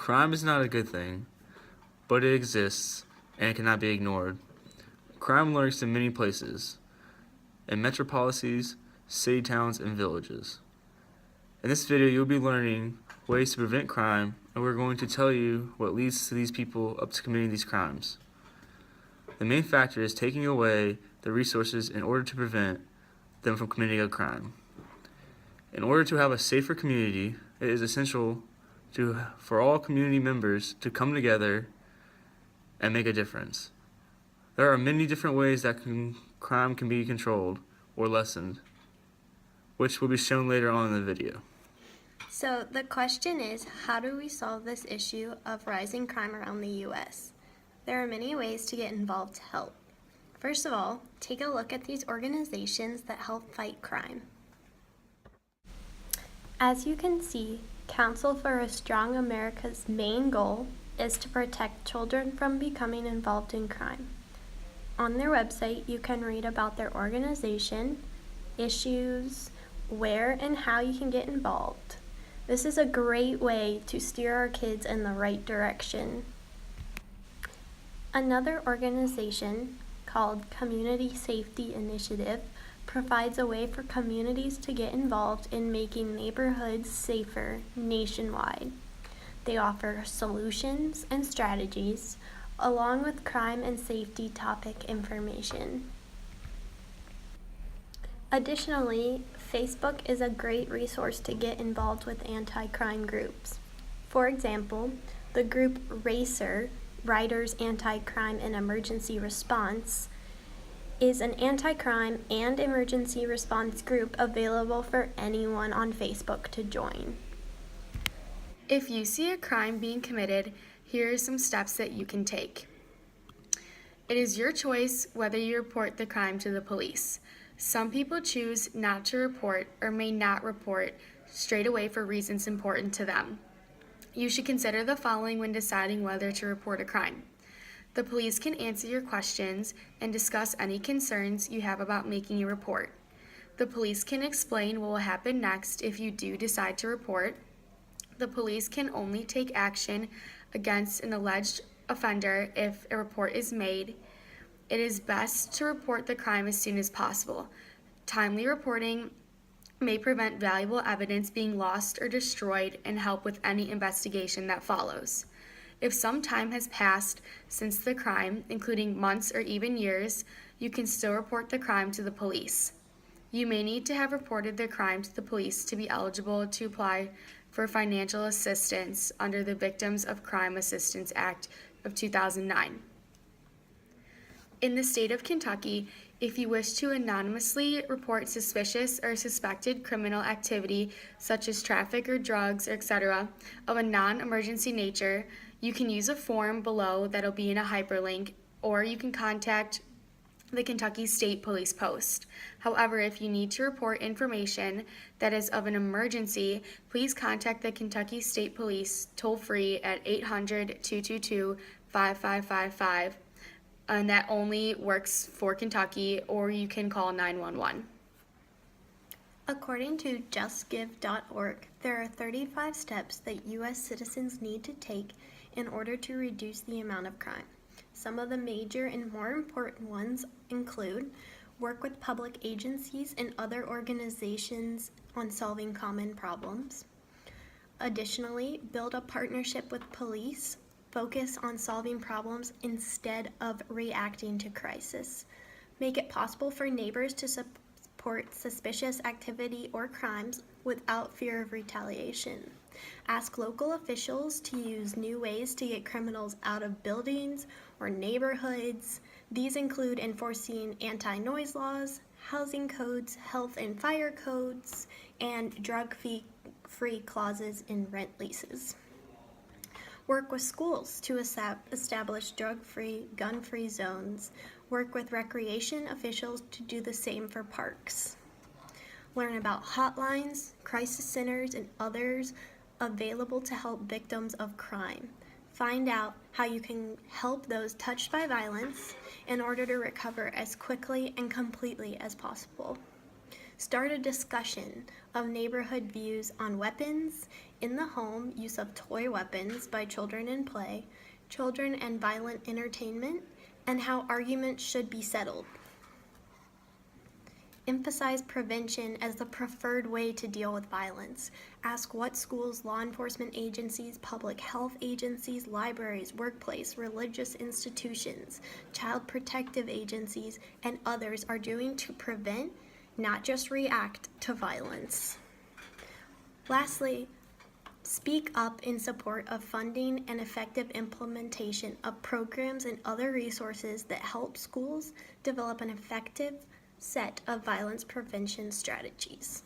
Crime is not a good thing, but it exists and it cannot be ignored. Crime lurks in many places, in metropolises, city towns, and villages. In this video, you'll be learning ways to prevent crime, and we're going to tell you what leads to these people up to committing these crimes. The main factor is taking away the resources in order to prevent them from committing a crime. In order to have a safer community, it is essential for all community members to come together and make a difference. There are many different ways that crime can be controlled or lessened, which will be shown later on in the video. So the question is, how do we solve this issue of rising crime around the U.S.? There are many ways to get involved to help. First of all, take a look at these organizations that help fight crime. As you can see, Council for a Strong America's main goal is to protect children from becoming involved in crime. On their website, you can read about their organization, issues, where and how you can get involved. This is a great way to steer our kids in the right direction. Another organization called Community Safety Initiative provides a way for communities to get involved in making neighborhoods safer nationwide. They offer solutions and strategies along with crime and safety topic information. Additionally, Facebook is a great resource to get involved with anti-crime groups. For example, the group RACER, Riders Anti-Crime and Emergency Response, is an anti-crime and emergency response group available for anyone on Facebook to join. If you see a crime being committed, here are some steps that you can take. It is your choice whether you report the crime to the police. Some people choose not to report or may not report straight away for reasons important to them. You should consider the following when deciding whether to report a crime. The police can answer your questions and discuss any concerns you have about making a report. The police can explain what will happen next if you do decide to report. The police can only take action against an alleged offender if a report is made. It is best to report the crime as soon as possible. Timely reporting may prevent valuable evidence being lost or destroyed and help with any investigation that follows. If some time has passed since the crime, including months or even years, you can still report the crime to the police. You may need to have reported the crime to the police to be eligible to apply for financial assistance under the Victims of Crime Assistance Act of 2009. In the state of Kentucky, if you wish to anonymously report suspicious or suspected criminal activity, such as traffic or drugs, etc., of a non-emergency nature, you can use a form below that'll be in a hyperlink, or you can contact the Kentucky State Police Post. However, if you need to report information that is of an emergency, please contact the Kentucky State Police toll-free at 800-222-5555, and that only works for Kentucky, or you can call 911. According to justgive.org, there are 35 steps that U.S. citizens need to take in order to reduce the amount of crime. Some of the major and more important ones include work with public agencies and other organizations on solving common problems. Additionally, build a partnership with police. Focus on solving problems instead of reacting to crisis. Make it possible for neighbors to support suspicious activity or crimes without fear of retaliation. Ask local officials to use new ways to get criminals out of buildings or neighborhoods. These include enforcing anti-noise laws, housing codes, health and fire codes, and drug-free clauses in rent leases. Work with schools to establish drug-free, gun-free zones. Work with recreation officials to do the same for parks. Learn about hotlines, crisis centers, and others available to help victims of crime. Find out how you can help those touched by violence in order to recover as quickly and completely as possible. Start a discussion of neighborhood views on weapons in the home, use of toy weapons by children in play, children and violent entertainment, and how arguments should be settled. Emphasize prevention as the preferred way to deal with violence. Ask what schools, law enforcement agencies, public health agencies, libraries, workplace, religious institutions, child protective agencies, and others are doing to prevent, not just react to violence. Lastly, speak up in support of funding and effective implementation of programs and other resources that help schools develop an effective set of violence prevention strategies.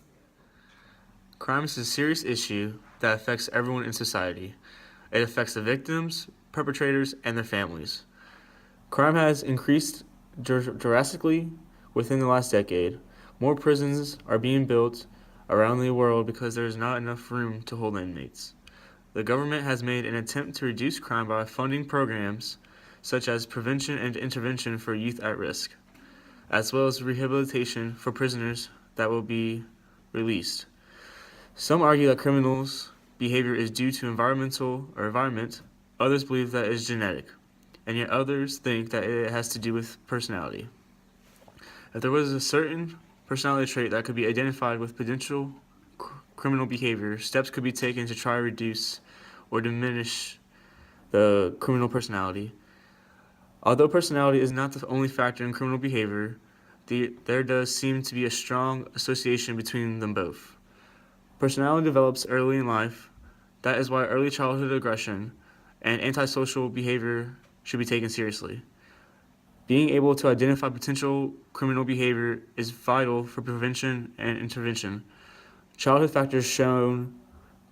Crime is a serious issue that affects everyone in society. It affects the victims, perpetrators, and their families. Crime has increased drastically within the last decade. More prisons are being built around the world because there is not enough room to hold inmates. The government has made an attempt to reduce crime by funding programs such as prevention and intervention for youth at risk, as well as rehabilitation for prisoners that will be released. Some argue that criminals' behavior is due to environment. Others believe that it is genetic, and yet others think that it has to do with personality. If there was a certain personality trait that could be identified with potential criminal behavior, steps could be taken to try to reduce or diminish the criminal personality. Although personality is not the only factor in criminal behavior, there does seem to be a strong association between them both. Personality develops early in life. That is why early childhood aggression and antisocial behavior should be taken seriously. Being able to identify potential criminal behavior is vital for prevention and intervention. Childhood factors shown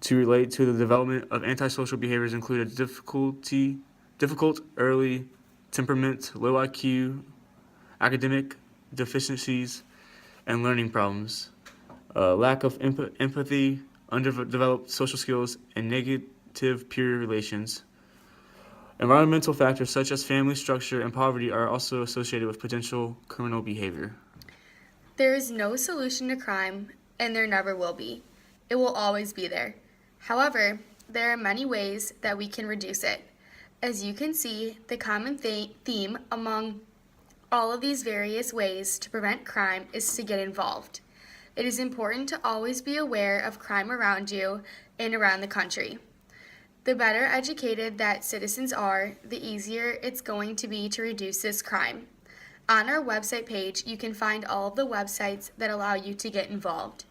to relate to the development of antisocial behaviors include a difficult early temperament, low IQ, academic deficiencies, and learning problems, lack of empathy, underdeveloped social skills, and negative peer relations. Environmental factors such as family structure and poverty are also associated with potential criminal behavior. There is no solution to crime, and there never will be. It will always be there. However, there are many ways that we can reduce it. As you can see, the common theme among all of these various ways to prevent crime is to get involved. It is important to always be aware of crime around you and around the country. The better educated that citizens are, the easier it's going to be to reduce this crime. On our website page, you can find all of the websites that allow you to get involved.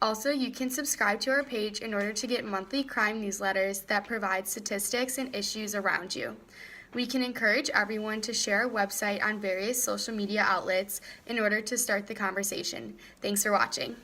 Also, you can subscribe to our page in order to get monthly crime newsletters that provide statistics and issues around you. We can encourage everyone to share our website on various social media outlets in order to start the conversation. Thanks for watching.